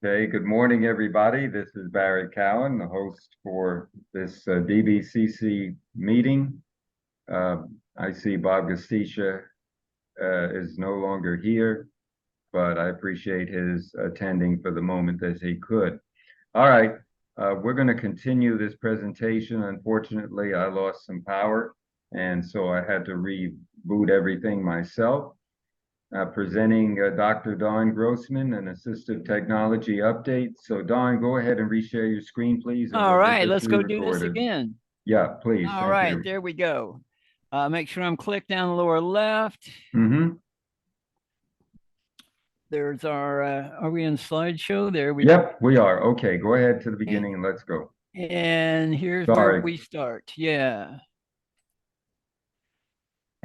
Okay, good morning, everybody. This is Barry Cowan, the host for this DBCC meeting. I see Bob Gastisha is no longer here, but I appreciate his attending for the moment as he could. All right, we're going to continue this presentation. Unfortunately, I lost some power, and so I had to reboot everything myself. Presenting Dr. Dawn Grossman, an assistive technology update. So Dawn, go ahead and reshare your screen, please, and All we'll get right, this let's go do this re-recorded. again. Yeah, please. All Thank right, you. there we go. Make sure I'm clicked down the lower left. Mm-hmm. There's our, are we in slideshow? There we Yep, we are. Okay, go ahead to the beginning and let's go. And here's Sorry. where we start. Yeah.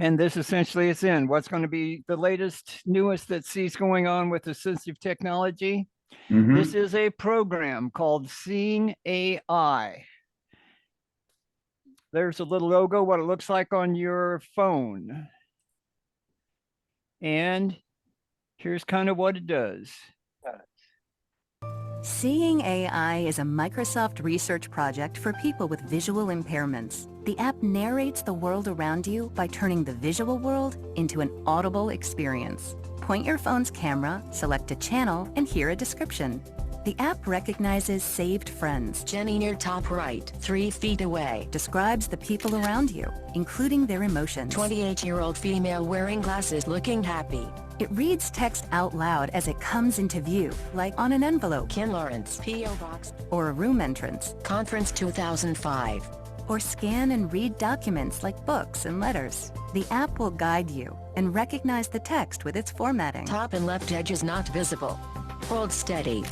And this essentially is in what's going to be the latest, newest that sees going on with assistive technology. Mm-hmm. This is a program called Seeing AI. There's a little logo, what it looks like on your phone. And here's kind of what it does. Seeing AI is a Microsoft research project for people with visual impairments. The app narrates the world around you by turning the visual world into an audible experience. Point your phone's camera, select a channel, and hear a description. The app recognizes saved friends. Jenny near top right, 3 feet away. Describes the people around you, including their emotions. 28-year-old female wearing glasses looking happy. It reads text out loud as it comes into view, like on an envelope. Ken Lawrence, P.O. Box. Or a room entrance. Conference 2005. Or scan and read documents like books and letters. The app will guide you and recognize the text with its formatting. Top and left edge is not visible. Hold steady.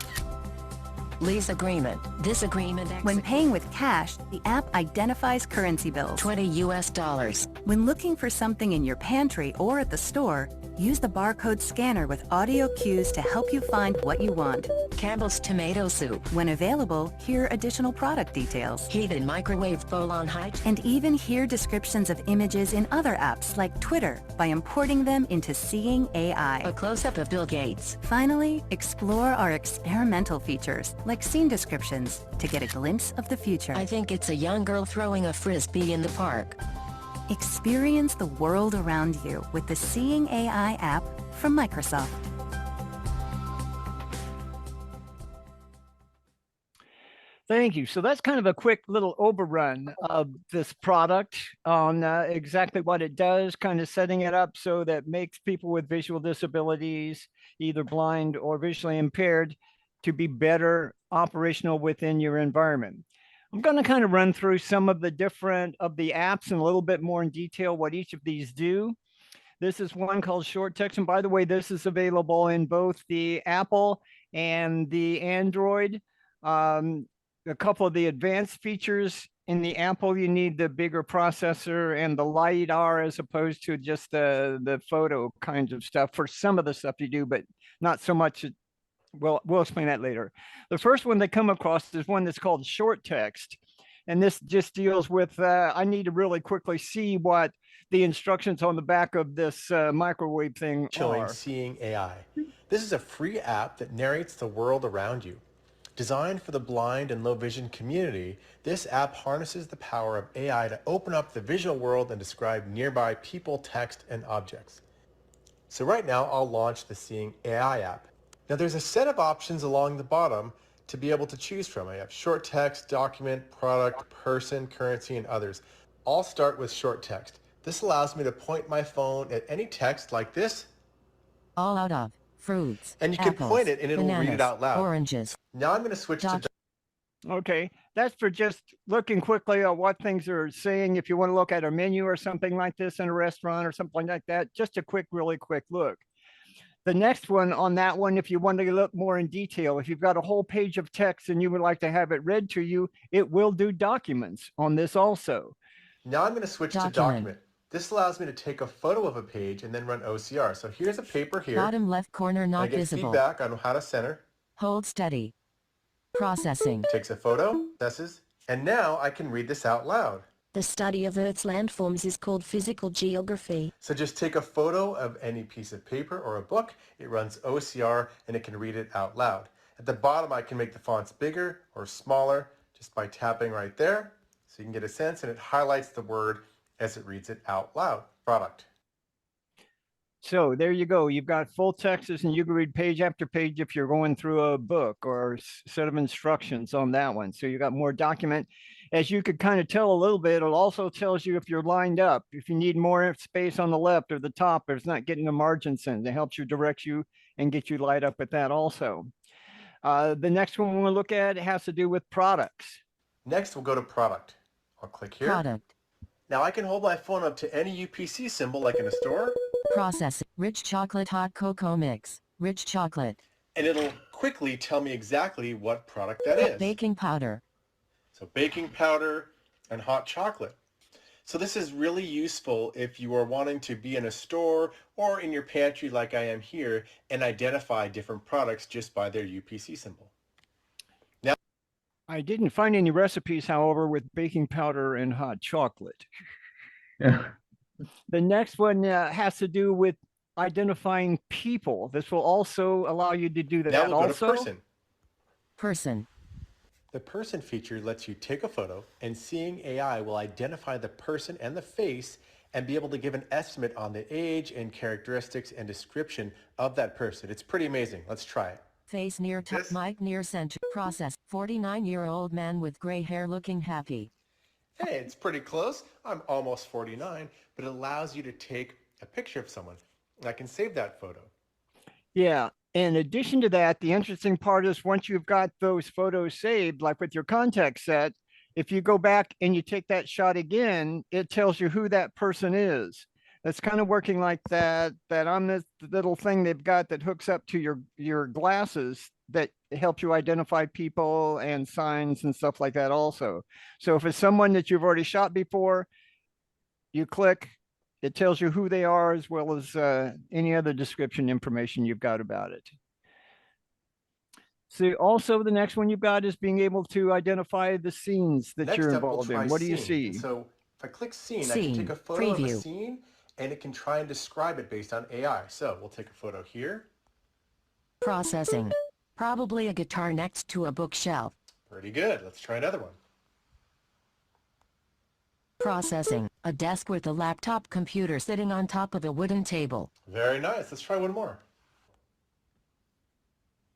Lease agreement. This agreement When paying with cash, the app identifies currency bills. $20 US. When looking for something in your pantry or at the store, use the barcode scanner with audio cues to help you find what you want. Campbell's tomato soup. When available, hear additional product details. Heated microwave bowl on high. And even hear descriptions of images in other apps like Twitter by importing them into Seeing AI. A close-up of Bill Gates. Finally, explore our experimental features like scene descriptions to get a glimpse of the future. I think it's a young girl throwing a frisbee in the park. Experience the world around you with the Seeing AI app from Microsoft. Thank you. So that's kind of a quick little overrun of this product on exactly what it does, kind of setting it up so that makes people with visual disabilities, either blind or visually impaired, to be better operational within your environment. I'm going to kind of run through some of the different of the apps and a little bit more in detail what each of these do. This is one called Short Text. And by the way, this is available in both the Apple and the Android. A couple of the advanced features in the Apple, you need the bigger processor and the LiDAR as opposed to just the photo kinds of stuff for some of the stuff you do, but not so much. Well, we'll explain that later. The first one they come across is one that's called Short Text. And this just deals with, I need to really quickly see what the instructions on the back of this microwave thing are. Seeing AI. This is a free app that narrates the world around you. Designed for the blind and low vision community, this app harnesses the power of AI to open up the visual world and describe nearby people, text, and objects. So right now, I'll launch the Seeing AI app. Now there's a set of options along the bottom to be able to choose from. I have short text, document, product, person, currency, and others. I'll start with short text. This allows me to point my phone at any text like this. All out of fruits. And you can point it and it'll read it out loud. Oranges. Now I'm going to switch to... Okay, that's for just looking quickly at what things are saying. If you want to look at a menu or something like this in a restaurant or something like that, just a really quick look. The next one on that one, if you want to look more in detail, if you've got a whole page of text and you would like to have it read to you, it will do documents on this also. Now I'm going to switch to document. This allows me to take a photo of a page and then run OCR. So here's a paper here. Bottom left corner not I get visible. feedback on how to center. Hold steady. Processing. Takes a photo, assesses, and now I can read this out loud. The study of Earth's landforms is called physical geography. So just take a photo of any piece of paper or a book, it runs OCR, and it can read it out loud. At the bottom, I can make the fonts bigger or smaller just by tapping right there. So you can get a sense, and it highlights the word as it reads it out loud. Product. So there you go. You've got full text, and you can read page after page if you're going through a book or a set of instructions on that one. So you got more document. As you could kind of tell a little bit, it also tells you if you're lined up, if you need more space on the left or the top, if it's not getting the margins in. It helps you direct you and get you light up with that also. The next one we'll look at has to do with products. Next, we'll go to product. I'll click here. Product. Now I can hold my phone up to any UPC symbol like in a store, Process. Rich chocolate hot cocoa mix. Rich chocolate. and it'll quickly tell me exactly what product that is. Baking powder. So baking powder and hot chocolate. So this is really useful if you are wanting to be in a store or in your pantry like I am here and identify different products just by their UPC symbol. I didn't find any recipes, however, with baking powder and hot chocolate. Yeah. The next one has to do with identifying people. This will also allow you to do that. Now we'll go also. to person. Person. The person feature lets you take a photo, and Seeing AI will identify the person and the face and be able to give an estimate on the age and characteristics and description of that person. It's pretty amazing. Let's try it. Face near top. This- Mic near center. Process. 49-year-old man with gray hair looking happy. Hey, it's pretty close. I'm almost 49, but it allows you to take a picture of someone. And I can save that photo. Yeah. In addition to that, the interesting part is once you've got those photos saved, like with your contact set, if you go back and you take that shot again, it tells you who that person is. That's kind of working like that on this little thing they've got that hooks up to your glasses that helps you identify people and signs and stuff like that also. So if it's someone that you've already shot before, you click, it tells you who they are as well as any other description information you've got about it. So also the next one you've got is being able to identify the scenes that Next you're up, we'll involved try in. What do you scene. see? And so if I click scene, I Scene. can take a photo of a Preview. scene, and it can try and describe it based on AI. So we'll take a photo here. Processing. Probably a guitar next to a bookshelf. Pretty good. Let's try another one. Processing. A desk with a laptop computer sitting on top of a wooden table. Very nice. Let's try one more.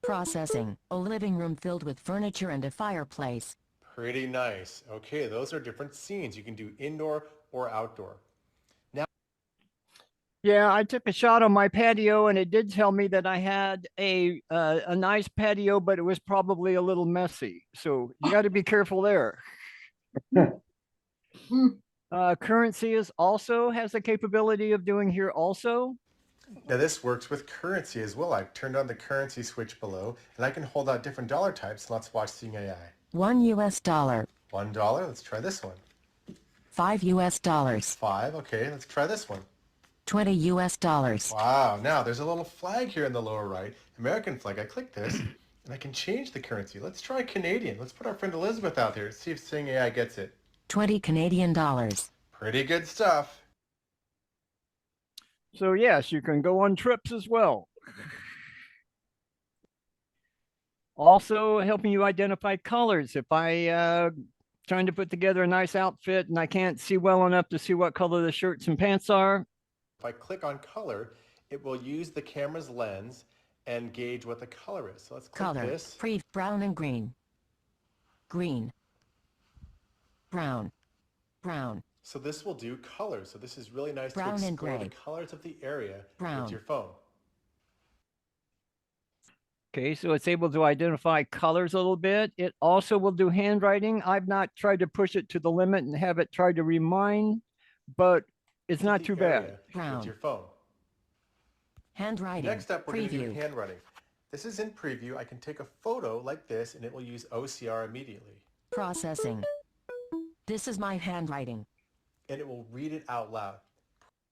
Processing. A living room filled with furniture and a fireplace. Pretty nice. Okay, those are different scenes. You can do indoor or outdoor. Yeah, I took a shot on my patio and it did tell me that I had a nice patio, but it was probably a little messy. So you got to be careful there. Currency is also has the capability of doing here also. Now this works with currency as well. I've turned on the currency switch below, and I can hold out different dollar types. Let's watch Seeing AI. $1 US. $1. Let's try this one. $5 US. $5. Okay, let's try this one. $20 US. Wow. Now there's a little flag here in the lower right, American flag. I click this, and I can change the currency. Let's try Canadian. Let's put our friend Elizabeth out there. See if Seeing AI gets it. 20 Canadian dollars. Pretty good stuff. So yes, you can go on trips as well. Also helping you identify colors. If I trying to put together a nice outfit and I can't see well enough to see what color the shirts and pants are, If I click on color, it will use the camera's lens and gauge what the color is. So let's click Color. this. Brown and green. Green. Brown. Brown. So this will do colors. So this is really nice Brown to and explore the gray. colors of the area Brown. with your phone. okay, so it's able to identify colors a little bit. It also will do handwriting. I've not tried to push it to the limit and have it try to remind, but it's not The too bad. area Brown. With your phone. Handwriting. Next up, we're going to do Preview. handwriting. This is in preview. I can take a photo like this, and it will use OCR immediately. Processing. This is my handwriting. And it will read it out loud.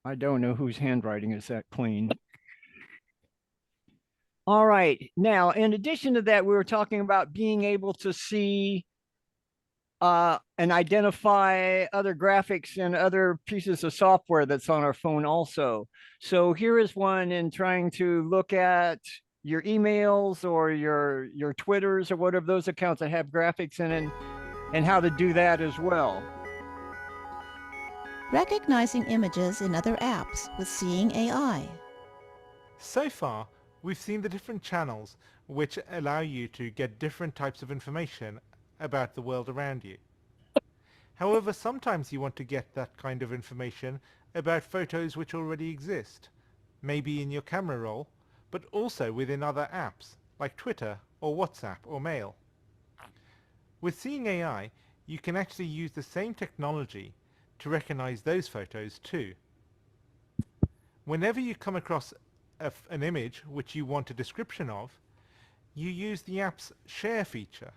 I don't know whose handwriting is that clean. All right. Now, in addition to that, we were talking about being able to see and identify other graphics and other pieces of software that's on our phone also. So here is one in trying to look at your emails or your Twitters or whatever those accounts that have graphics in it, and how to do that as well. Recognizing images in other apps with Seeing AI. So far, we've seen the different channels which allow you to get different types of information about the world around you. However, sometimes you want to get that kind of information about photos which already exist, maybe in your camera roll, but also within other apps like Twitter or WhatsApp or Mail. With Seeing AI, you can actually use the same technology to recognize those photos too. Whenever you come across an image which you want a description of, you use the app's share feature,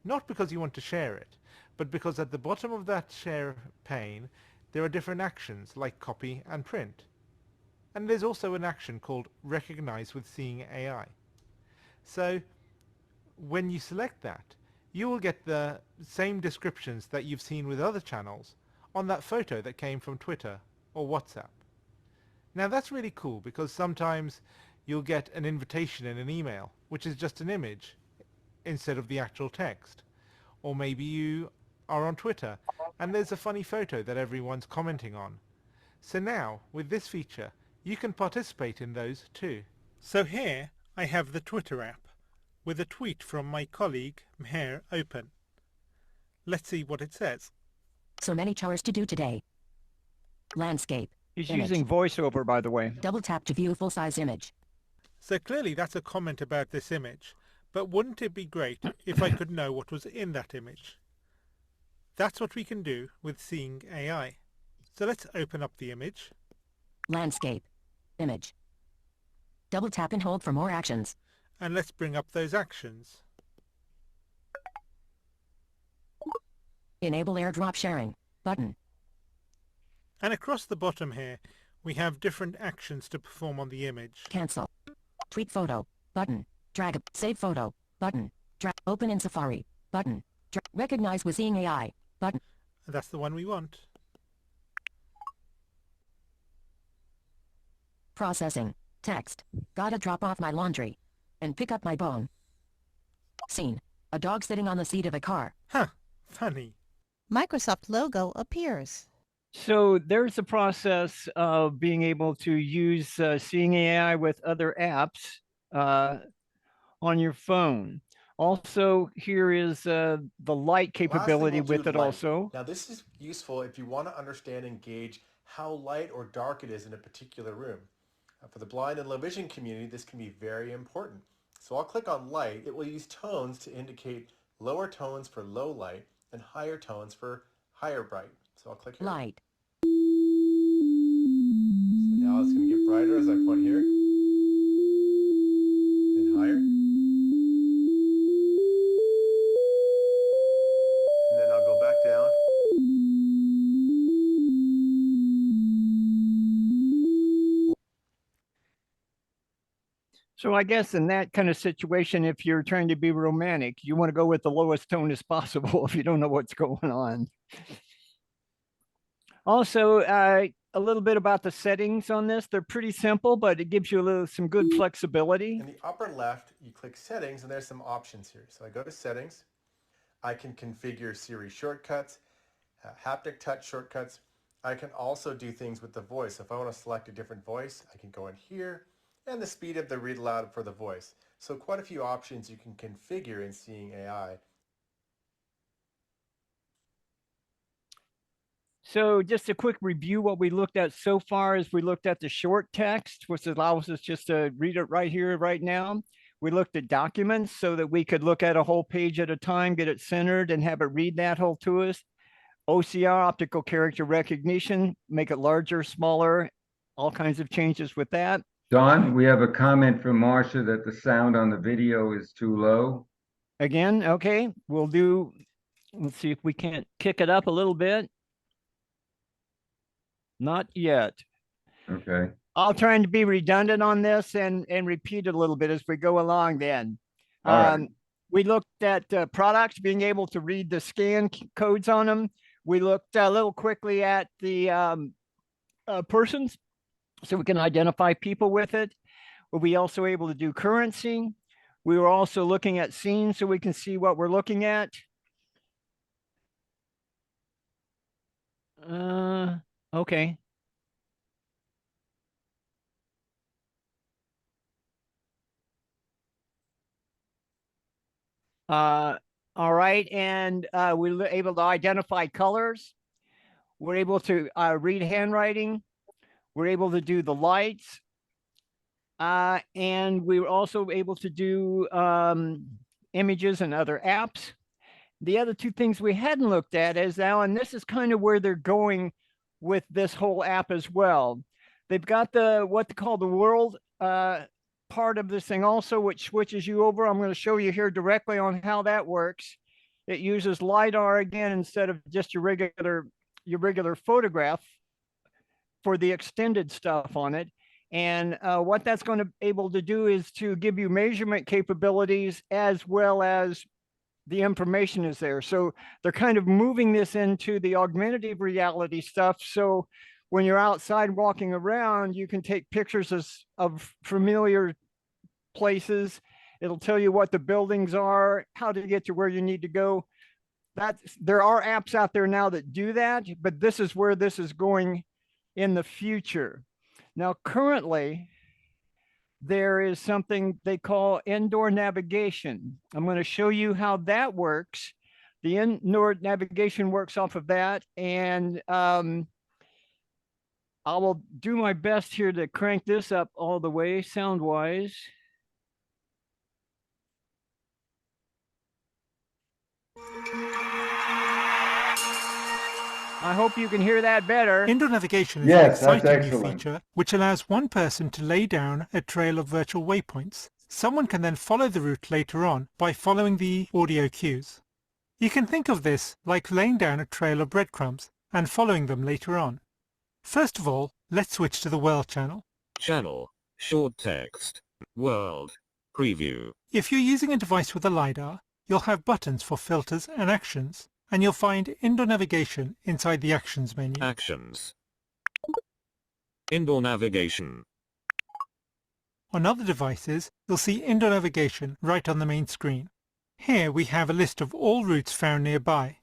not because you want to share it, but because at the bottom of that share pane there are different actions like copy and print. And there's also an action called Recognize with Seeing AI. So when you select that, you will get the same descriptions that you've seen with other channels on that photo that came from Twitter or WhatsApp. Now that's really cool because sometimes you'll get an invitation in an email, which is just an image instead of the actual text. Or maybe you are on Twitter and there's a funny photo that everyone's commenting on. So now, with this feature, you can participate in those too. So here I have the Twitter app with a tweet from my colleague Meher open. Let's see what it says. So many chores to do today. Landscape. He's Image. using voiceover, by the way. Double tap to view full-size image. So clearly that's a comment about this image, but wouldn't it be great if I could know what was in that image? That's what we can do with Seeing AI. So let's open up the image. Landscape. Image. Double tap and hold for more actions. And let's bring up those actions. Enable airdrop sharing. Button. And across the bottom here, we have different actions to perform on the image. Cancel. Tweet photo. Button. Drag. Save photo. Button. Drag. Open in Safari. Button. Drag. Recognize with Seeing AI. Button. That's the one we want. Processing. Text. Gotta drop off my laundry. And pick up my bone. Scene. A dog sitting on the seat of a car. Huh. Funny. Microsoft logo appears. So there's the process of being able to use Seeing AI with other apps on your phone. Also, here is the light capability Last thing we'll with do it is light. also. Now this is useful if you want to understand and gauge how light or dark it is in a particular room. For the blind and low vision community, this can be very important. So I'll click on light. It will use tones to indicate lower tones for low light and higher tones for higher bright. So I'll click here. Light. So now it's going to get brighter as I point here. And higher. And then I'll go back down. So I guess in that kind of situation, if you're trying to be romantic, you want to go with the lowest tone as possible if you don't know what's going on. Also, a little bit about the settings on this. They're pretty simple, but it gives you some good flexibility. In the upper left, you click settings and there's some options here. So I go to settings. I can configure Siri shortcuts, haptic touch shortcuts. I can also do things with the voice. If I want to select a different voice, I can go in here, and the speed of the read aloud for the voice. So quite a few options you can configure in Seeing AI. So just a quick review, what we looked at so far is we looked at the short text, which allows us just to read it right here, right now. We looked at documents so that we could look at a whole page at a time, get it centered and have it read that whole to us. OCR, optical character recognition, make it larger, smaller, all kinds of changes with that. Don, we have a comment from Marcia that the sound on the video is too low. Again, okay, let's see if we can't kick it up a little bit. Not yet. Okay. I'll try to be redundant on this and repeat it a little bit as we go along then. All right. We looked at products, being able to read the scan codes on them. We looked a little quickly at the persons, so we can identify people with it. we also able to do currency. We were also looking at scenes so we can see what we're looking at. Okay. All right, and we were able to identify colors. We're able to read handwriting. We're able to do the lights. And we were also able to do images and other apps. The other two things we hadn't looked at is, Alan, this is kind of where they're going with this whole app as well. They've got the what they call the world part of this thing also, which switches you over. I'm going to show you here directly on how that works. It uses LiDAR again instead of just your regular photograph for the extended stuff on it. And what that's going to be able to do is to give you measurement capabilities as well as the information is there. So they're kind of moving this into the augmentative reality stuff. So when you're outside walking around, you can take pictures of familiar places. It'll tell you what the buildings are, how to get to where you need to go. There are apps out there now that do that, but this is where this is going in the future. Now, currently, there is something they call indoor navigation. I'm going to show you how that works. The indoor navigation works off of that, and I will do my best here to crank this up all the way sound-wise. I hope you can hear that better. Indoor navigation is Yes, an that's exciting new excellent. feature which allows one person to lay down a trail of virtual waypoints. Someone can then follow the route later on by following the audio cues. You can think of this like laying down a trail of breadcrumbs and following them later on. First of all, let's switch to the World channel. Channel, short text, World, Preview. If you're using a device with a LiDAR, you'll have buttons for filters and actions, and you'll find indoor navigation inside the Actions menu. Actions. Indoor navigation. On other devices, you'll see indoor navigation right on the main screen. Here we have a list of all routes found nearby.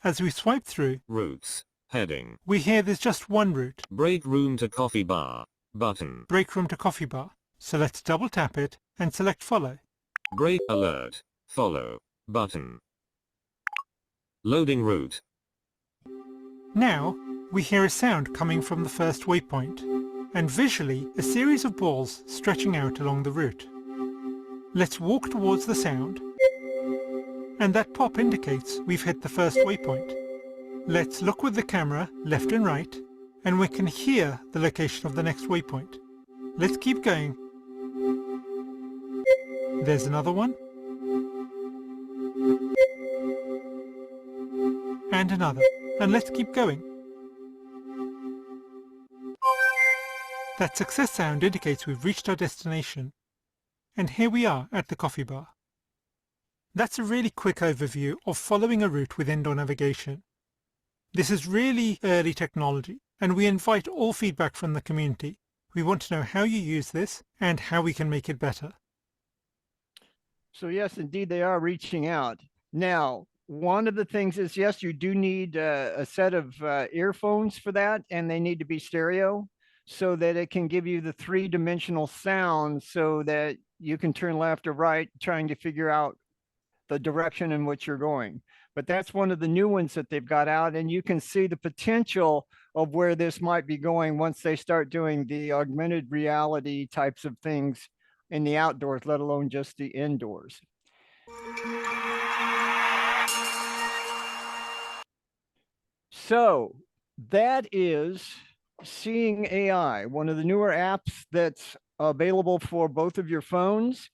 As we swipe through, Routes, heading. we hear there's just one route, Break room to coffee bar, button. break room to coffee bar. So let's double tap it and select follow. Break alert, follow, button. Loading route. Now, we hear a sound coming from the first waypoint, and visually a series of balls stretching out along the route. Let's walk towards the sound, and that pop indicates we've hit the first waypoint. Let's look with the camera left and right, and we can hear the location of the next waypoint. Let's keep going. There's another one. And another. And let's keep going. That success sound indicates we've reached our destination. And here we are at the coffee bar. That's a really quick overview of following a route with indoor navigation. This is really early technology, and we invite all feedback from the community. We want to know how you use this and how we can make it better. So yes, indeed, they are reaching out. Now, one of the things is, yes, you do need a set of earphones for that, and they need to be stereo so that it can give you the three-dimensional sound so that you can turn left or right, trying to figure out the direction in which you're going. But that's one of the new ones that they've got out, and you can see the potential of where this might be going once they start doing the augmented reality types of things in the outdoors, let alone just the indoors. So that is Seeing AI, one of the newer apps that's available for both of your phones.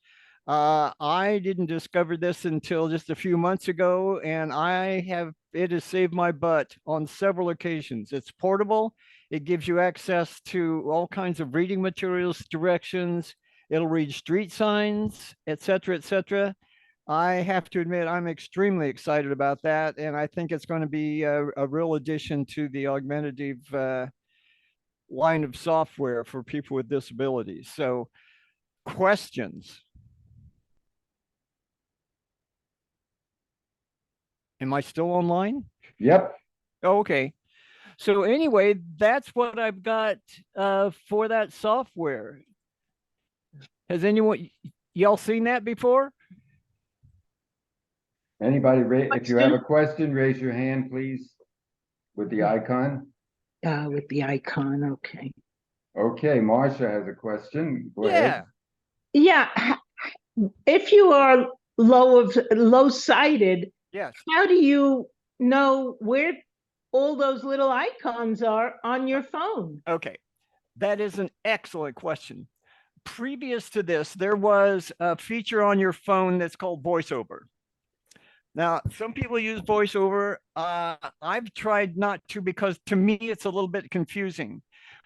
I didn't discover this until just a few months ago, and it has saved my butt on several occasions. It's portable. It gives you access to all kinds of reading materials, directions. It'll read street signs, et cetera, I have to admit, I'm extremely excited about that. And I think it's going to be a real addition to the augmentative line of software for people with disabilities. So questions? Am I still online? Yep. Oh, okay. So anyway, that's what I've got for that software. Has anyone, y'all seen that before? Anybody, if you have a question, raise your hand, please, with the icon. With the icon, okay. Okay, Marcia has a question. Go Yeah. ahead. Yeah, if you are low sighted, Yes. how do you know where all those little icons are on your phone? Okay. That is an excellent question. Previous to this, there was a feature on your phone that's called VoiceOver. Now, some people use VoiceOver. I've tried not to because to me it's a little bit confusing.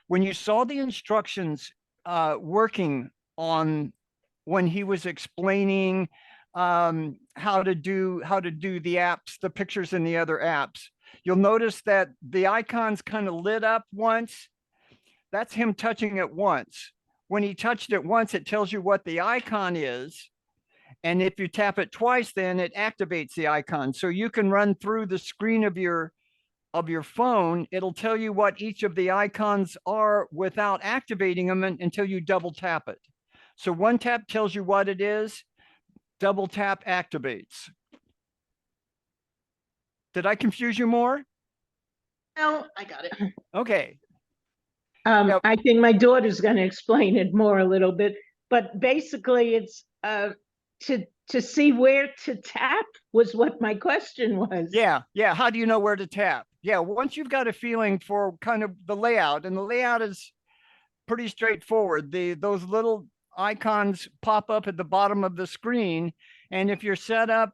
When you saw the instructions working on when he was explaining how to do the apps, the pictures in the other apps, you'll notice that the icons kind of lit up once. That's him touching it once. When he touched it once, it tells you what the icon is. And if you tap it twice, then it activates the icon. So you can run through the screen of your phone. It'll tell you what each of the icons are without activating them until you double tap it. So one tap tells you what it is, double tap activates. Did I confuse you more? No, I got it. Okay. Yep. I think my daughter's going to explain it more a little bit, but basically it's to see where to tap was what my question was. Yeah. How do you know where to tap? Yeah, once you've got a feeling for kind of the layout, and the layout is pretty straightforward. Those little icons pop up at the bottom of the screen, and if you're set up,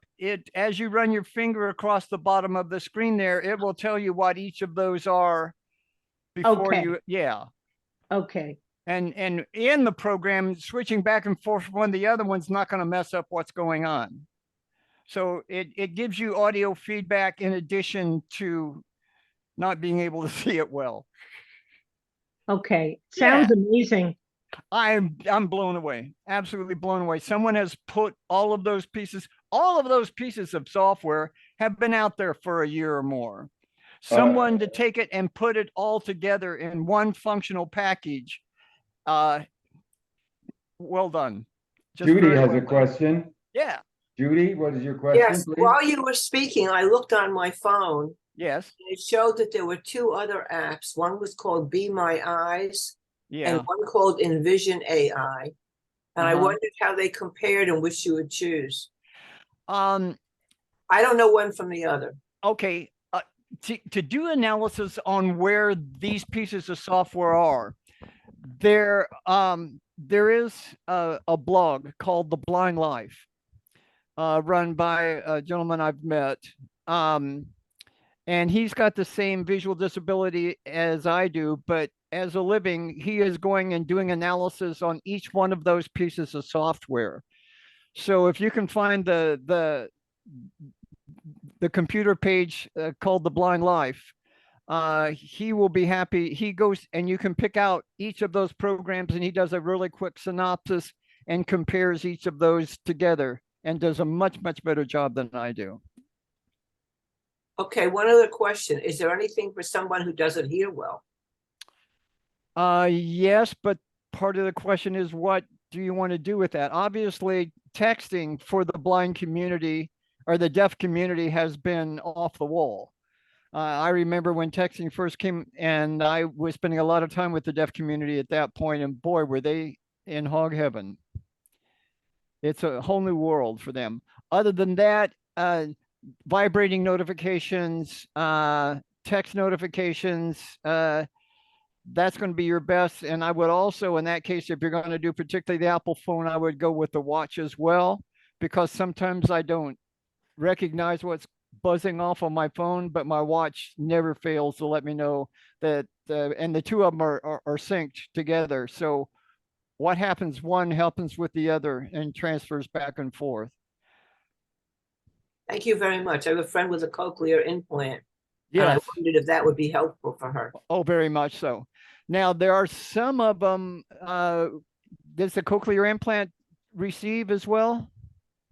as you run your finger across the bottom of the screen there, it will tell you what each of those are before you. Yeah. Okay. And in the program, switching back and forth from one to the other one's not going to mess up what's going on. So it gives you audio feedback in addition to not being able to see it well. Okay. Sounds amazing. I'm blown away, absolutely blown away. Someone has put all of those pieces of software have been out there for a year or more. Someone to take it and put it all together in one functional package. Well done. Judy has a question. Yeah. Judy, what is your question? Yes, please? while you were speaking, I looked on my phone. Yes. It showed that there were two other apps. One was called Be My Eyes, and one called Envision AI. And I wondered how they compared and which you would choose. I don't know one from the other. Okay. To do analysis on where these pieces of software are, there is a blog called The Blind Life, run by a gentleman I've met. And he's got the same visual disability as I do, but as a living, he is going and doing analysis on each one of those pieces of software. So if you can find the computer page called The Blind Life, he will be happy. He goes and you can pick out each of those programs, and he does a really quick synopsis and compares each of those together and does a much better job than I do. Okay, one other question. Is there anything for someone who doesn't hear well? Yes, but part of the question is, what do you want to do with that? Obviously, texting for the blind community or the deaf community has been off the wall. I remember when texting first came, and I was spending a lot of time with the deaf community at that point, and boy, were they in hog heaven. It's a whole new world for them. Other than that, vibrating notifications, text notifications, that's going to be your best. And I would also, in that case, if you're going to do particularly the Apple phone, I would go with the watch as well, because sometimes I don't recognize what's buzzing off on my phone, but my watch never fails to let me know that, and the two of them are synced together. So what happens one happens with the other and transfers back and forth. Thank you very much. I have a friend with a cochlear implant. Yes. And I wondered if that would be helpful for her. Oh, very much so. Now, there are some of them does the cochlear implant receive as well?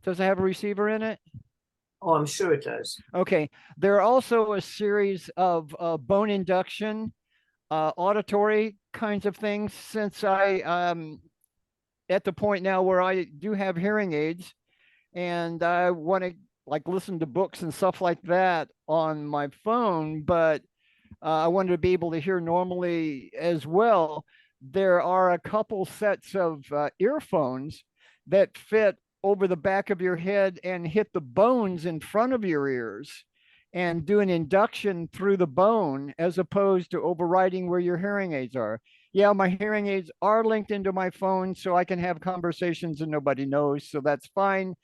Does it have a receiver in it? Oh, I'm sure it does. Okay. There are also a series of bone induction, auditory kinds of things. Since I at the point now where I do have hearing aids, and I want to like listen to books and stuff like that on my phone, but I wanted to be able to hear normally as well. There are a couple sets of earphones that fit over the back of your head and hit the bones in front of your ears and do an induction through the bone as opposed to overriding where your hearing aids are. Yeah, my hearing aids are linked into my phone so I can have conversations and nobody knows, so that's fine.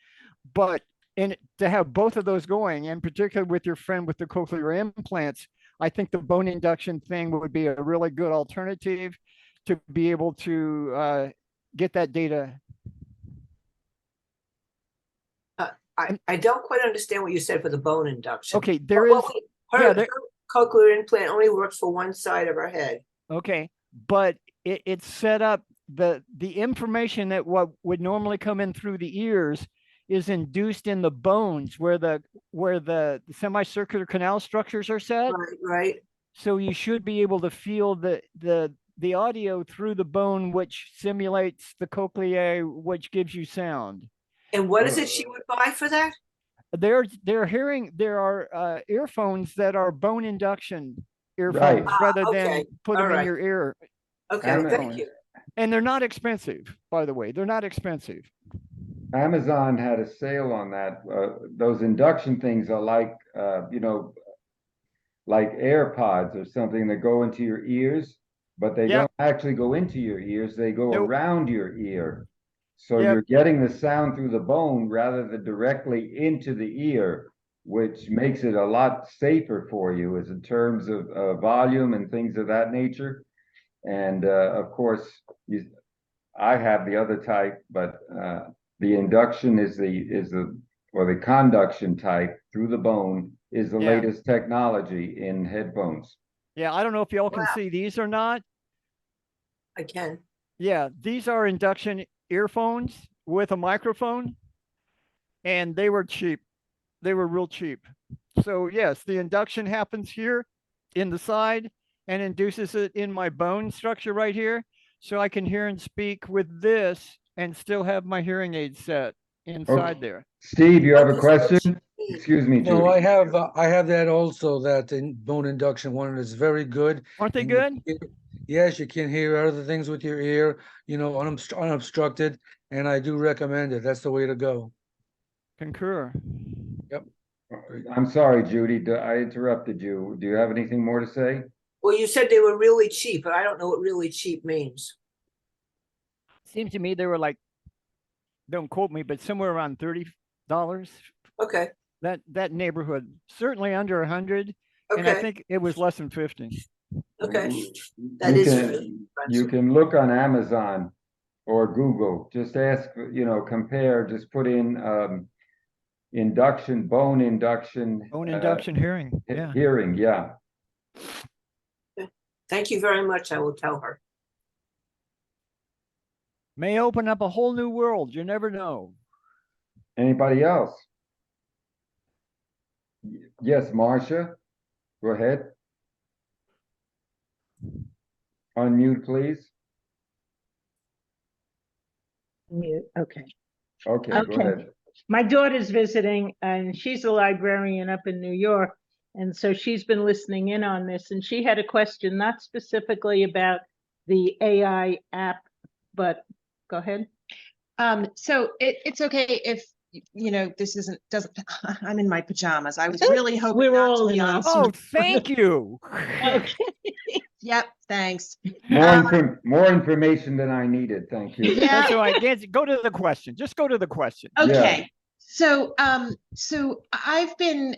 But to have both of those going, and particularly with your friend with the cochlear implants, I think the bone induction thing would be a really good alternative to be able to get that data. I don't quite understand what you said for the bone induction. Okay, her cochlear implant only works for one side of her head. Okay, but it's set up, the information that what would normally come in through the ears is induced in the bones where the semicircular canal structures are set. Right. So you should be able to feel the audio through the bone, which simulates the cochlea, which gives you sound. And what is it she would buy for that? There are earphones that are bone induction earphones rather than put them in your ear. Okay, thank you. And they're not expensive, by the way. They're not expensive. Amazon had a sale on that. Those induction things are like, like AirPods or something that go into your ears, but they don't actually go into your ears. They go around your ear. So you're getting the sound through the bone rather than directly into the ear, which makes it a lot safer for you as in terms of volume and things of that nature. And of course, I have the other type, but the induction is or the conduction type through the bone is the latest technology in headphones. Yeah, I don't know if y'all can see these or not. I can. Yeah, these are induction earphones with a microphone, and they were cheap. They were real cheap. So yes, the induction happens here in the side and induces it in my bone structure right here. So I can hear and speak with this and still have my hearing aid set inside there. Steve, you have a question? Excuse me, Judy. No, I have that also, that bone induction one is very good. Aren't they good? Yes, you can hear other things with your ear, unobstructed, and I do recommend it. That's the way to go. Concur. Yep. I'm sorry, Judy, I interrupted you. Do you have anything more to say? Well, you said they were really cheap, but I don't know what really cheap means. Seems to me they were like, don't quote me, but somewhere around $30. Okay. That neighborhood, certainly under 100, and I think it was less than 50. Okay. You can look on Amazon or Google. Just ask, compare. Just put in bone induction hearing. Yeah. Hearing, yeah. Thank you very much. I will tell her. May open up a whole new world. You never know. Anybody else? Yes, Marcia, go ahead. Unmute, please. Mute. Okay. Okay, go ahead. My daughter's visiting, and she's a librarian up in New York. And so she's been listening in on this, and she had a question, not specifically about the AI app, but go ahead. So it's okay if, this doesn't, I'm in my pajamas. I was really hoping we're all in honest. Oh, thank you. Okay. Yep, thanks. More information than I needed. Thank you. Yeah. That's all right. Nancy, go to the question. Just go to the question. Okay. Yeah. So I've been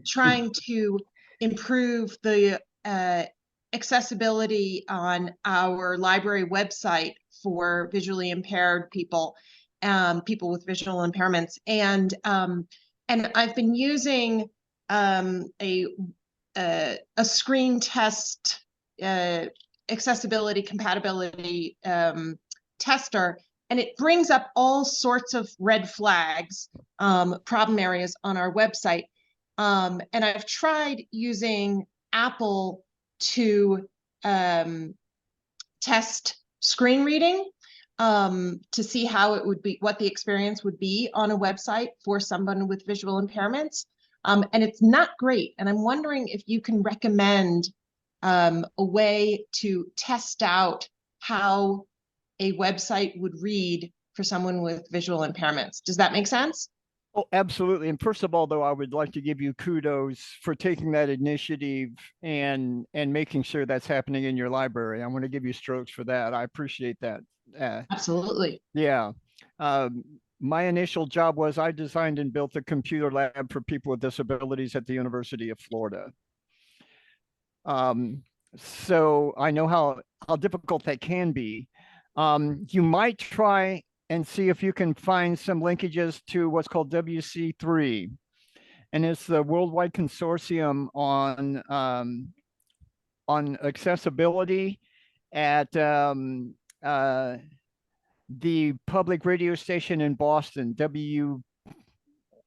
trying to improve the accessibility on our library website for visually impaired people, people with visual impairments, and I've been using a screen test accessibility compatibility tester, and it brings up all sorts of red flags, problem areas on our website. And I've tried using Apple to test screen reading to see how it would be, what the experience would be on a website for someone with visual impairments. And it's not great. And I'm wondering if you can recommend a way to test out how a website would read for someone with visual impairments. Does that make sense? Oh, absolutely. And first of all, though, I would like to give you kudos for taking that initiative and making sure that's happening in your library. I want to give you strokes for that. I appreciate that. Absolutely. Yeah. My initial job was I designed and built a computer lab for people with disabilities at the University of Florida. So I know how difficult that can be. You might try and see if you can find some linkages to what's called WC3. And it's the worldwide consortium on accessibility at the public radio station in Boston,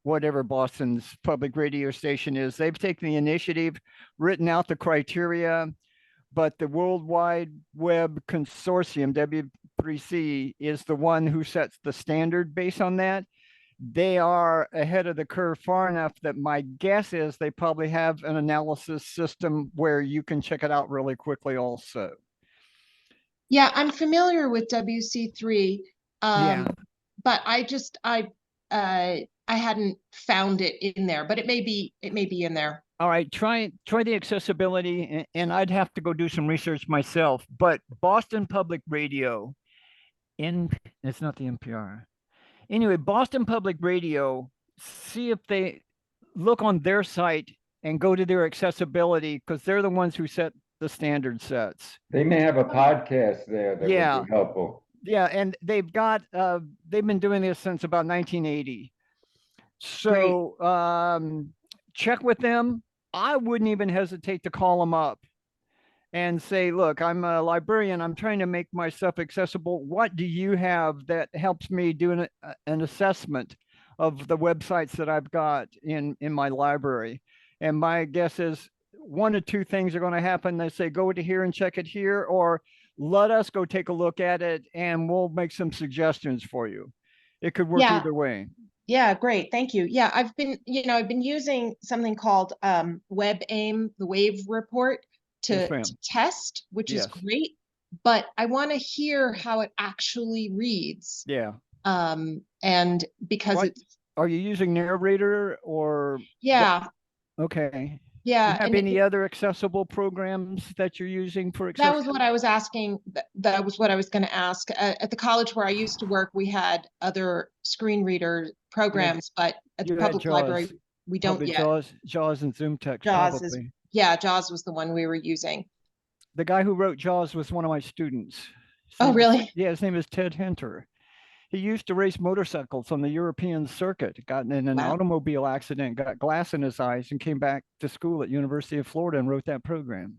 whatever Boston's public radio station is. They've taken the initiative, written out the criteria, but the World Wide Web Consortium, W3C, is the one who sets the standard based on that. They are ahead of the curve far enough that my guess is they probably have an analysis system where you can check it out really quickly also. Yeah, I'm familiar with WC3, Yeah. but I hadn't found it in there, but it may be in there. All right, try the accessibility, and I'd have to go do some research myself. But Boston Public Radio, it's not the NPR. Anyway, Boston Public Radio, see if they look on their site and go to their accessibility, because they're the ones who set the standard sets. They may have a podcast there that would be helpful. Yeah, and they've been doing this since about 1980. So check with them. I wouldn't even hesitate to call them up and say, look, I'm a librarian. I'm trying to make my stuff accessible. What do you have that helps me do an assessment of the websites that I've got in my library? And my guess is one of two things are going to happen. They say, go to here and check it here, or let us go take a look at it and we'll make some suggestions for you. It could work either way. Yeah, great. Thank you. Yeah, I've been using something called WebAIM, the Wave Report, to test, which is great, but I want to hear how it actually reads. Yeah. And because are you using Narrator or? Yeah. Okay. Yeah. Do you have any other accessible programs that you're using for accessibility? That was what I was asking. That was what I was going to ask. At the college where I used to work, we had other screen reader programs, but at the public library, we don't yet. JAWS and ZoomText. JAWS JAWS was the one we were using. The guy who wrote JAWS was one of my students. Oh, really? Yeah, his name is Ted Hinter. He used to race motorcycles on the European circuit, got in an automobile accident, got glass in his eyes, and came back to school at University of Florida and wrote that program.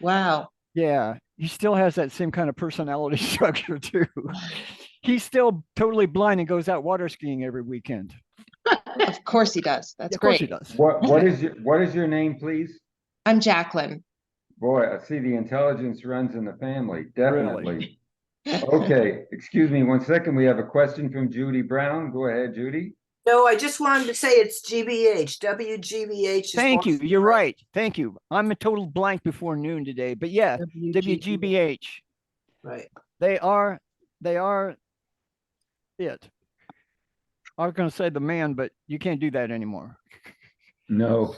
Wow. Yeah, he still has that same kind of personality structure too. He's still totally blind and goes out water skiing every weekend. Of course he does. That's great. Of course he does. What is your name, please? I'm Jacqueline. Boy, I see the intelligence runs in the family. Definitely. Really? Okay, excuse me 1 second. We have a question from Judy Brown. Go ahead, Judy. No, I just wanted to say it's GBH. WGBH. Thank you. You're right. Thank you. I'm a total blank before noon today, but yeah, WGBH. Right. They are it. I was going to say the man, but you can't do that anymore. No.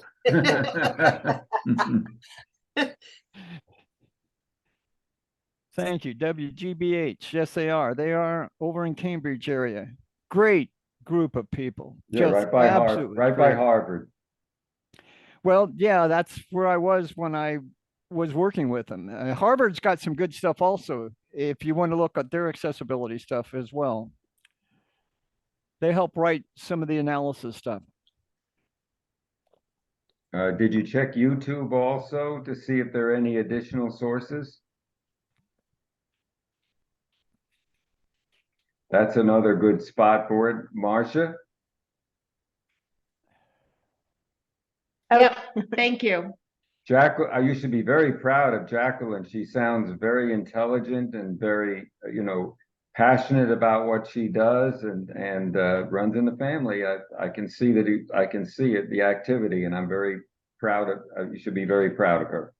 Thank you, WGBH. Yes, they are. They are over in Cambridge area. Great group of people. Yeah, right by Harvard. Right by Harvard. Well, yeah, that's where I was when I was working with them. Harvard's got some good stuff also, if you want to look at their accessibility stuff as well. They help write some of the analysis stuff. Did you check YouTube also to see if there are any additional sources? That's another good spot for it. Marcia? Yep, thank you. Jacqueline, you should be very proud of Jacqueline. She sounds very intelligent and very, passionate about what she does and runs in the family. I can see that. I can see it, the activity, and I'm very proud of. You should be very proud of her.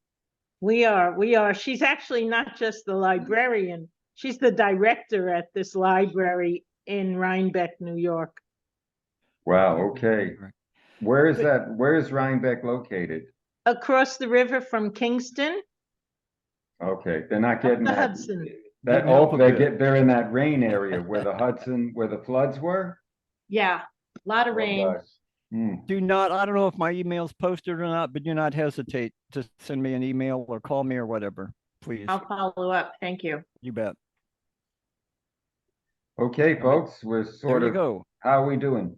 We are. She's actually not just the librarian. She's the director at this library in Rhinebeck, New York. Wow. Okay. Where is that? Where is Rhinebeck located? Across the river from Kingston. Okay, they're not getting the that. Hudson. They're in that rain area where the Hudson, where the floods were. Yeah, a lot of rain. Do not, I don't know if my email's posted or not, but do not hesitate to send me an email or call me or whatever, please. I'll follow up. Thank you. You bet. Okay, folks, we're sort of, go. How are we doing?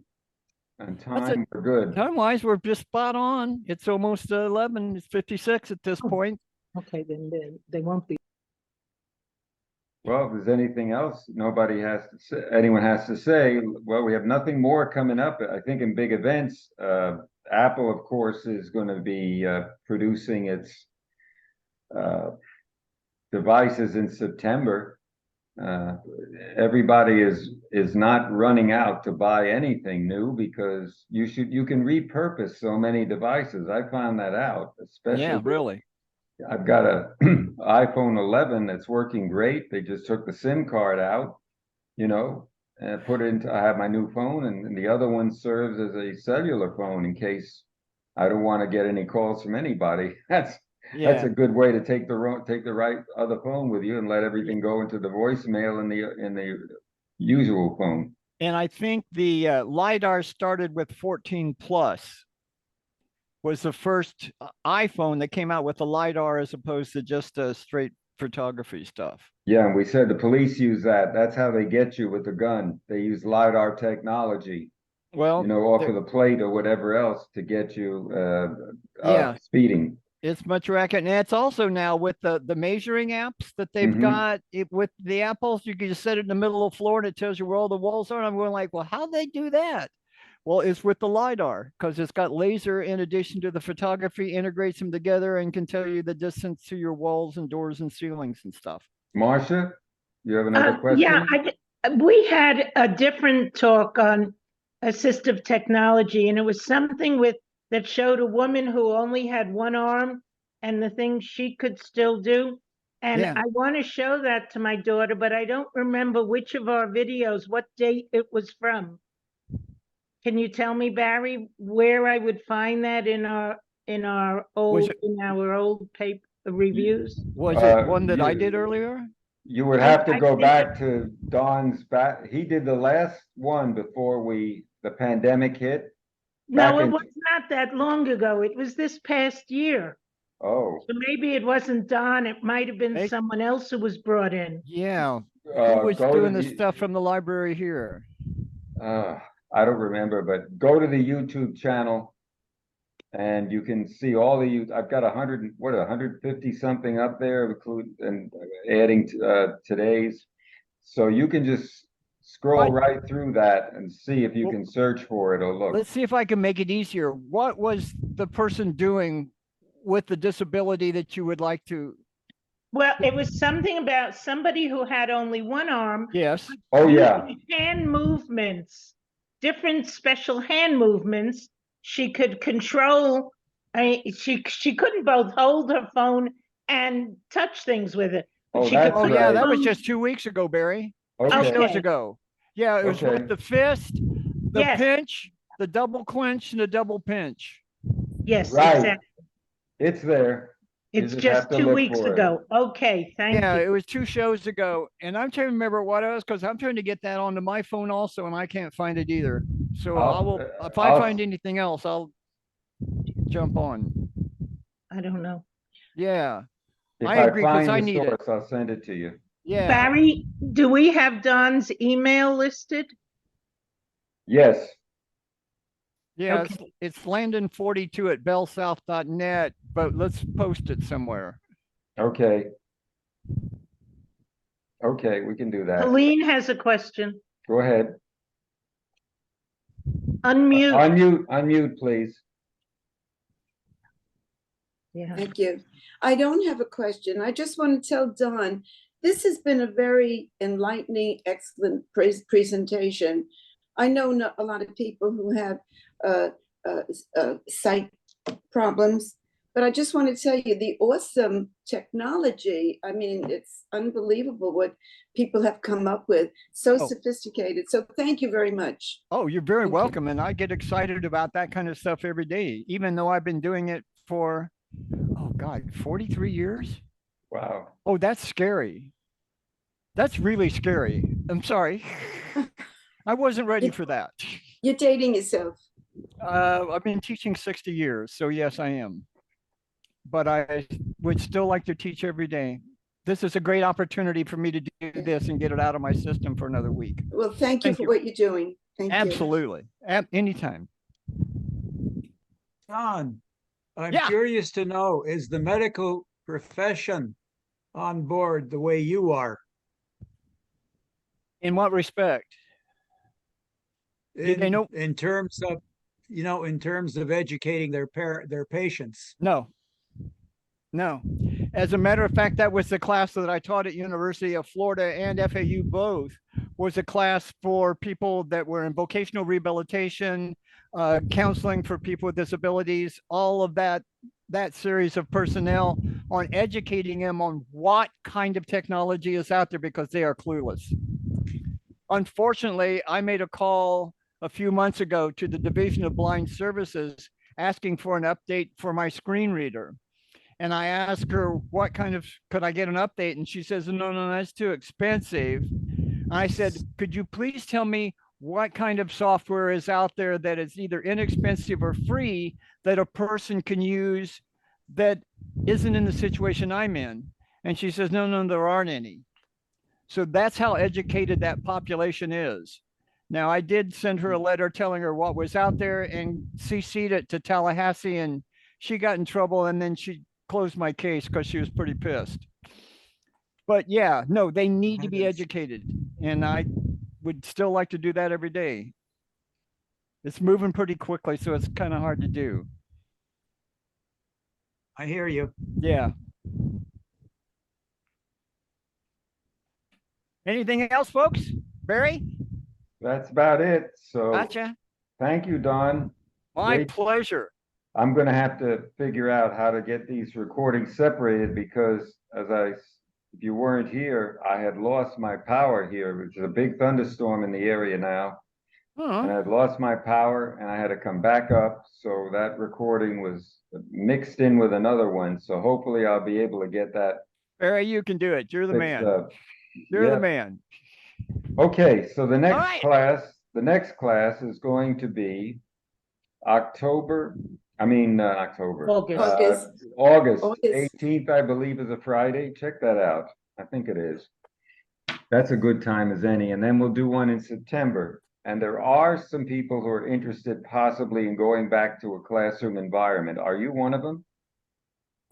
On time, we're good. Time-wise, we're just spot on. It's almost 11, it's 56 at this point. Okay, then they won't be. Well, if there's anything else anyone has to say, well, we have nothing more coming up. I think in big events, Apple, of course, is going to be producing its devices in September. Everybody is not running out to buy anything new because you can repurpose so many devices. I found that out, especially. Yeah, really. I've got a iPhone 11 that's working great. They just took the SIM card out, and put it into. I have my new phone, and the other one serves as a cellular phone in case I don't want to get any calls from anybody. That's a good way to take the right other phone with you and let everything go into the voicemail in the usual phone. And I think the LiDAR started with 14 Plus. Was the first iPhone that came out with the LiDAR as opposed to just straight photography stuff. Yeah, and we said the police use that. That's how they get you with the gun. They use LiDAR technology. Well, off of the plate or whatever else to get you speeding. It's much racket. And it's also now with the measuring apps that they've got with the apples, you can just set it in the middle of the floor and it tells you where all the walls are. And I'm going like, well, how'd they do that? Well, it's with the LiDAR because it's got laser in addition to the photography, integrates them together and can tell you the distance to your walls and doors and ceilings and stuff. Marcia, you have another question? Yeah, we had a different talk on assistive technology, and it was something that showed a woman who only had one arm and the things she could still do. And I want to show that to my daughter, but I don't remember which of our videos, what date it was from. Can you tell me, Barry, where I would find that in our old paper reviews? Was it one that I did earlier? You would have to go back to Don's back. He did the last one before the pandemic hit. No, it was not that long ago. It was this past year. Oh. So maybe it wasn't Don. It might have been someone else who was brought in. Yeah. Who was doing the stuff from the library here? I don't remember, but go to the YouTube channel and you can see all I've got 150 something up there, and adding today's. So you can just scroll right through that and see if you can search for it or look. Let's see if I can make it easier. What was the person doing with the disability that you would like to? Well, it was something about somebody who had only one arm. Yes. Oh, yeah. Hand movements. Different special hand movements she could control. She couldn't both hold her phone and touch things with it. Yeah, that was just 2 weeks ago, Barry. Okay. 2 shows ago. Yeah, it was with the fist, the pinch, the double clench, and the double pinch. Yes, right. Exactly. It's there. It's just 2 weeks ago. Okay, thank you. Yeah, it was 2 shows ago. And I'm trying to remember what it was because I'm trying to get that onto my phone also, and I can't find it either. So if I find anything else, I'll jump on. I don't know. Yeah. If I agree because I need it. I'll send it to you. Yeah. Barry, do we have Don's email listed? Yes. Yeah, it's Landon42@bellsouth.net, but let's post it somewhere. Okay. Okay, we can do that. Colleen has a question. Go ahead. Unmute. Unmute, please. Yeah. Thank you. I don't have a question. I just want to tell Don, this has been a very enlightening, excellent presentation. I know not a lot of people who have sight problems, but I just want to tell you the awesome technology. I mean, it's unbelievable what people have come up with. So sophisticated. So thank you very much. Oh, you're very welcome. And I get excited about that kind of stuff every day, even though I've been doing it for, oh God, 43 years. Wow. Oh, that's scary. That's really scary. I'm sorry. I wasn't ready for that. You're dating yourself. I've been teaching 60 years, so yes, I am. But I would still like to teach every day. This is a great opportunity for me to do this and get it out of my system for another week. Well, thank you for what you're doing. Thank you. Absolutely. Anytime. Don, I'm curious to know, is the medical profession on board the way you are? In what respect? In terms of, in terms of educating their patients. No. As a matter of fact, that was the class that I taught at University of Florida and FAU both, was a class for people that were in vocational rehabilitation, counseling for people with disabilities, all of that series of personnel, on educating them on what kind of technology is out there because they are clueless. Unfortunately, I made a call a few months ago to the Division of Blind Services asking for an update for my screen reader. And I asked her could I get an update? And she says, no, that's too expensive. I said, could you please tell me what kind of software is out there that is either inexpensive or free that a person can use that isn't in the situation I'm in? And she says, no, there aren't any. So that's how educated that population is. Now, I did send her a letter telling her what was out there and CC'd it to Tallahassee, and she got in trouble, and then she closed my case because she was pretty pissed. But yeah, no, they need to be educated, and I would still like to do that every day. It's moving pretty quickly, so it's kind of hard to do. I hear you. Yeah. Anything else, folks? Barry? That's about it. So gotcha. Thank you, Don. My pleasure. I'm going to have to figure out how to get these recordings separated because if you weren't here, I had lost my power here, which is a big thunderstorm in the area now. And I had lost my power and I had to come back up. So that recording was mixed in with another one. So hopefully I'll be able to get that. Barry, you can do it. You're the man. You're the man. Okay, so the next class is going to be August 18th, I believe, is a Friday. Check that out. I think it is. That's a good time as any. And then we'll do one in September. And there are some people who are interested possibly in going back to a classroom environment. Are you one of them?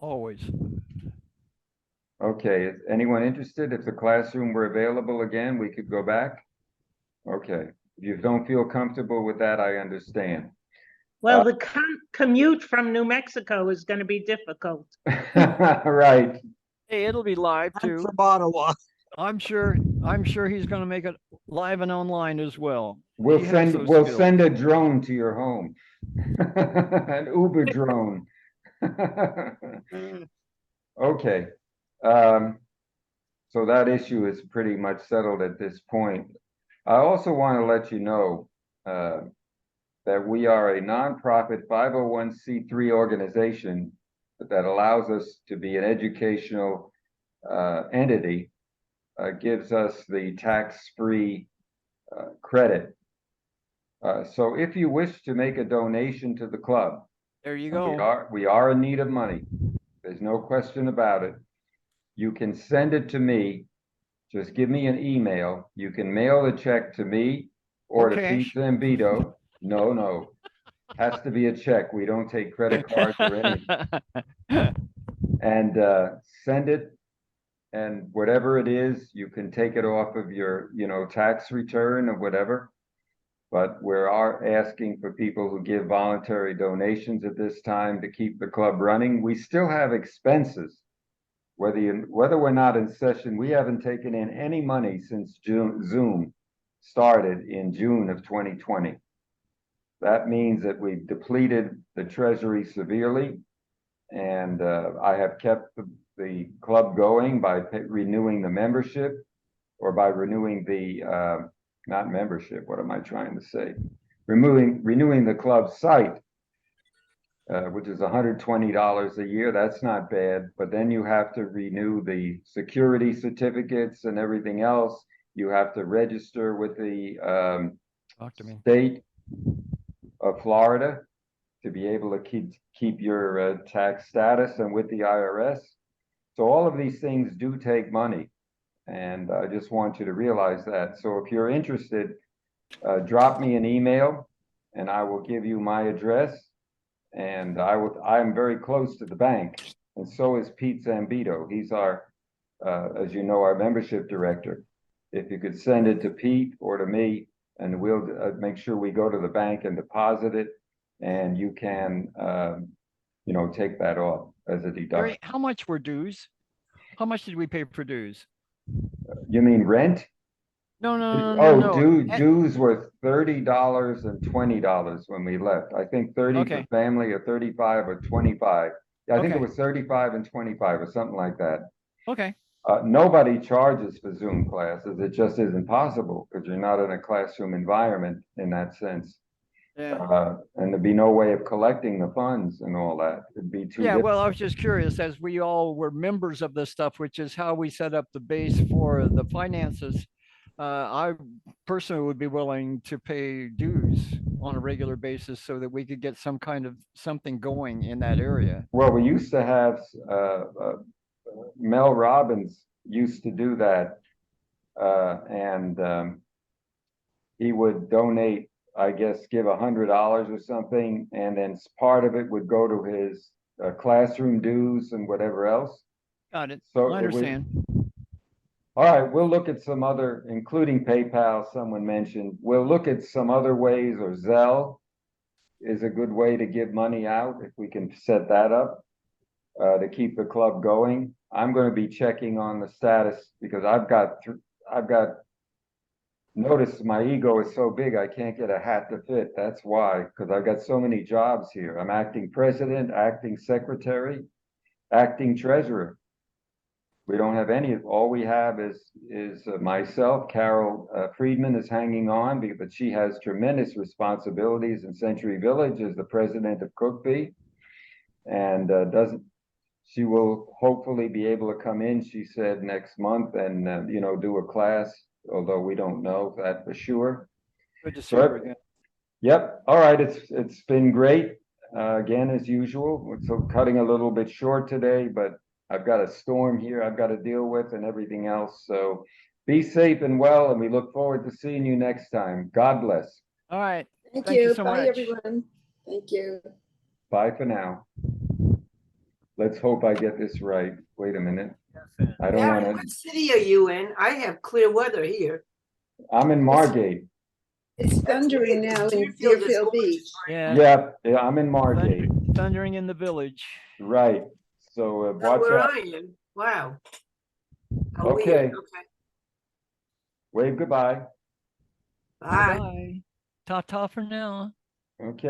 Always. Okay, is anyone interested? If the classroom were available again, we could go back? Okay, if you don't feel comfortable with that, I understand. Well, the commute from New Mexico is going to be difficult. Right. Hey, it'll be live too. From Ottawa. I'm sure he's going to make it live and online as well. We'll send a drone to your home. An Uber drone. Okay. So that issue is pretty much settled at this point. I also want to let you know that we are a nonprofit 501c3 organization that allows us to be an educational entity, gives us the tax-free credit. So if you wish to make a donation to the club, there you go. We are in need of money. There's no question about it. You can send it to me. Just give me an email. You can mail the check to me or to Pete Zambito. No. Has to be a check. We don't take credit cards or anything. And send it and whatever it is, you can take it off of your, tax return or whatever. But we are asking for people who give voluntary donations at this time to keep the club running. We still have expenses. Whether we're not in session, we haven't taken in any money since Zoom started in June of 2020. That means that we've depleted the treasury severely, and I have kept the club going by renewing the membership, or by renewing the not membership, what am I trying to say? Renewing the club site, which is $120 a year. That's not bad, but then you have to renew the security certificates and everything else. You have to register with the state of Florida to be able to keep your tax status, and with the IRS. So all of these things do take money. And I just want you to realize that. So if you're interested, drop me an email and I will give you my address. And I'm very close to the bank, and so is Pete Zambito. He's our, as you know, our membership director. If you could send it to Pete or to me, and we'll make sure we go to the bank and deposit it, and you can, take that off as a deduction. Gary, how much were dues? How much did we pay for dues? You mean rent? No. Dues were $30 and $20 when we left. I think 30 for family, or 35 or 25. Yeah, I think it was 35 and 25 or something like that. Okay. Nobody charges for Zoom classes. It just isn't possible because you're not in a classroom environment in that sense. Yeah. And there'd be no way of collecting the funds and all that. It'd be too difficult. Well, I was just curious, as we all were members of this stuff, which is how we set up the base for the finances. I personally would be willing to pay dues on a regular basis so that we could get some kind of something going in that area. Well, we used to have Mel Robbins used to do that, and he would donate, I guess, give $100 or something, and then part of it would go to his classroom dues and whatever else. Got it. So I understand. All right, we'll look at some other, including PayPal, someone mentioned. We'll look at some other ways, or Zelle is a good way to give money out if we can set that up to keep the club going. I'm going to be checking on the status because I've got notice my ego is so big I can't get a hat to fit. That's why, because I've got so many jobs here. I'm acting president, acting secretary, acting treasurer. We don't have any. All we have is myself. Carol Friedman is hanging on, but she has tremendous responsibilities in Century Village as the president of Cookby, and she will hopefully be able to come in, she said, next month and do a class, although we don't know that for sure. Good to see you again. Yep. All right. It's been great. Again, as usual. We're cutting a little bit short today, but I've got a storm here I've got to deal with and everything else. So be safe and well, and we look forward to seeing you next time. God bless. All right. Thank you so Bye, much. everyone. Thank you. Bye for now. Let's hope I get this right. Wait a minute. I don't want to. What city are you in? I have clear weather here. I'm in Margate. It's thundering now in Deerfield Beach. Yeah. Yeah, I'm in Margate. Thundering in the village. Right. So watch where out. I am. Wow. Okay. Okay. Wave goodbye. Bye. Bye. Ta-ta for now. Okay.